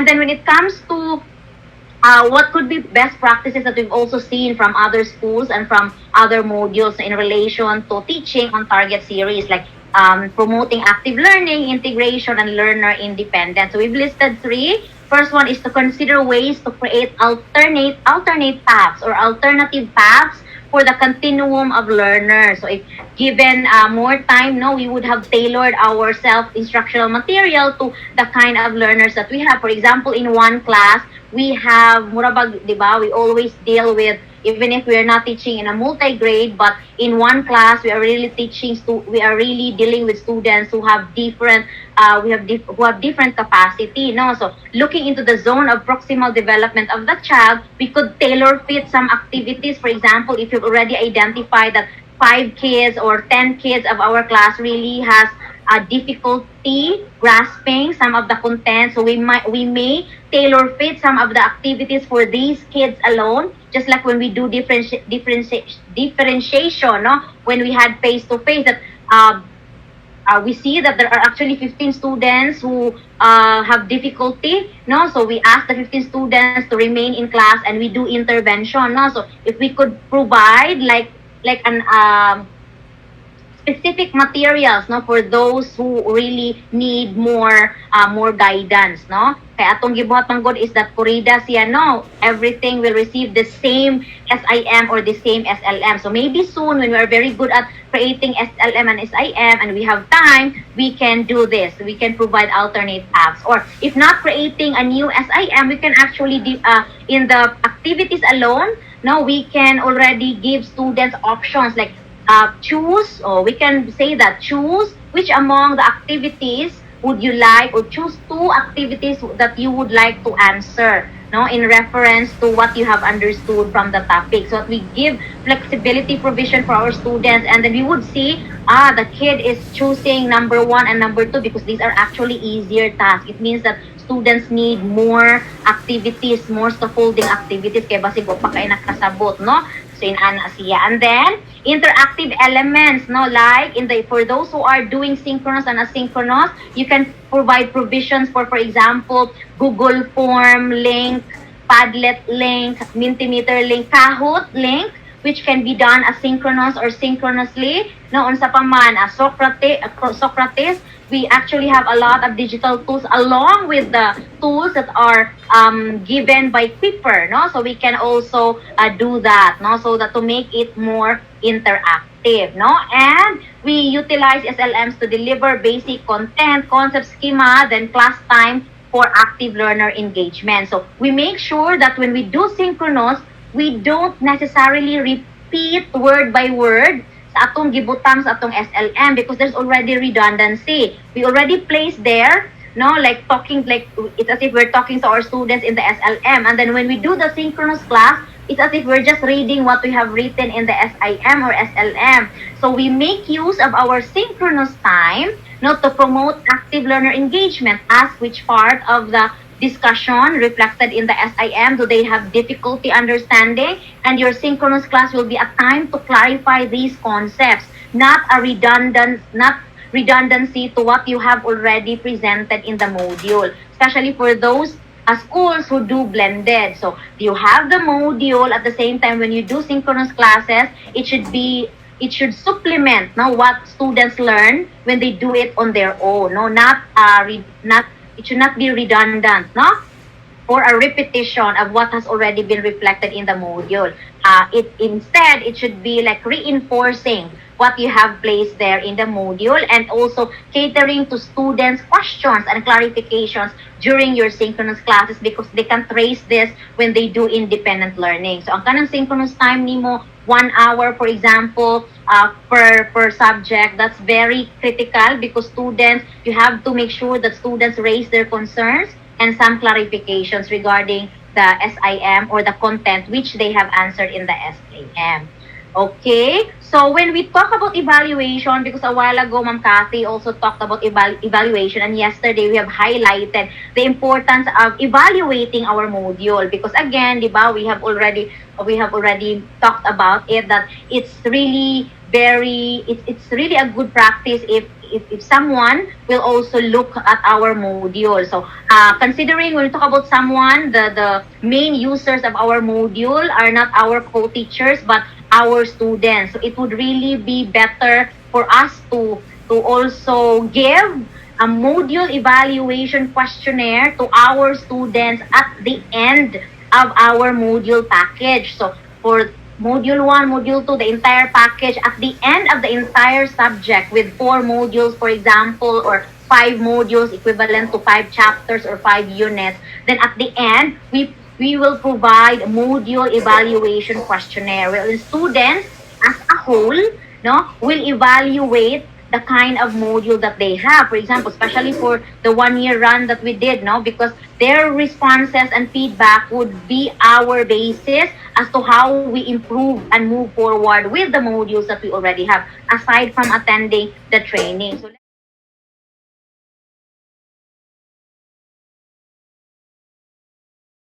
And then when it comes to what could be best practices that we've also seen from other schools and from other modules in relation to teaching on target series, like promoting active learning, integration, and learner independence. So we've listed three. First one is to consider ways to create alternate paths or alternative paths for the continuum of learners. So if given more time, no, we would have tailored our self-instructional material to the kind of learners that we have. For example, in one class, we have murabag, di ba? We always deal with, even if we are not teaching in a multi-grade, but in one class we are really we are really dealing with students who have different who have different capacity, no? So looking into the zone of proximal development of the child, we could tailor fit some activities. For example, if you've already identified that 5 kids or 10 kids of our class really has a difficulty grasping some of the content, so we may tailor fit some of the activities for these kids alone, just like when we do differentiation, no? When we had face to face, that we see that there are actually 15 students who have difficulty, no? So we ask the 15 students to remain in class and we do intervention, no? So if we could provide like an specific materials, no, for those who really need more guidance, no? Kaya atong gibuhat man gud is that kurida siya, no, everything will receive the same SIM or the same SLM. So maybe soon, when we are very good at creating SLM and SIM and we have time, we can do this. We can provide alternate paths. Or if not creating a new SIM, we can actually in the activities alone, no, we can already give students options like choose, or we can say that choose which among the activities would you like, or choose 2 activities that you would like to answer, no, in reference to what you have understood from the topic. So we give flexibility provision for our students, and then we would see the kid is choosing number 1 and number 2 because these are actually easier tasks. It means that students need more activities, more scaffolding activities kay basig pa kay nakasabot, no? So in ana siya. And then interactive elements, no, like for those who are doing synchronous and asynchronous, you can provide provisions for example, Google Form link, Padlet link, Mentimeter link, Kahoot link, which can be done asynchronous or synchronously, no? Unsa pa man, Socrates, we actually have a lot of digital tools along with the tools that are given by Quipper, no? So we can also do that, no? So that to make it more interactive, no? And we utilize SLMs to deliver basic content, concept schema, then class time for active learner engagement. So we make sure that when we do synchronous, we don't necessarily repeat word by word sa atong gibutang sa atong SLM because there's already redundancy. We already placed there, no, like talking, like it's as if we're talking to our students in the SLM, and then when we do the synchronous class, it's as if we're just reading what we have written in the SIM or SLM. So we make use of our synchronous time, no, to promote active learner engagement. Ask which part of the discussion reflected in the SIM do they have difficulty understanding, and your synchronous class will be a time to clarify these concepts, not redundancy to what you have already presented in the module, especially for those schools who do blended. So you have the module at the same time when you do synchronous classes, it should supplement, no, what students learn when they do it on their own, no, it should not be redundant, no, or a repetition of what has already been reflected in the module. Instead, it should be like reinforcing what you have placed there in the module, and also catering to students' questions and clarifications during your synchronous classes because they can trace this when they do independent learning. So ang kanang synchronous time nimo 1 hour, for example, per subject. That's very critical because students, you have to make sure that students raise their concerns and some clarifications regarding the SIM or the content which they have answered in the SIM. Okay, so when we talk about evaluation, because a while ago Ma'am Kathy also talked about evaluation, and yesterday we have highlighted the importance of evaluating our module because again, di ba, we have already talked about it, that it's really a good practice if if someone will also look at our module. So considering when we talk about someone, the main users of our module are not our co-teachers but our students. So it would really be better for us to also give a module evaluation questionnaire to our students at the end of our module package. So for module 1, module 2, the entire package at the end of the entire subject with 4 modules, for example, or 5 modules equivalent to 5 chapters or 5 units, then at the end, we will provide module evaluation questionnaire. Well, the students as a whole, no, will evaluate the kind of module that they have. For example, especially for the 1 year run that we did, no, because their responses and feedback would be our basis as to how we improve and move forward with the modules that we already have, aside from attending the training. So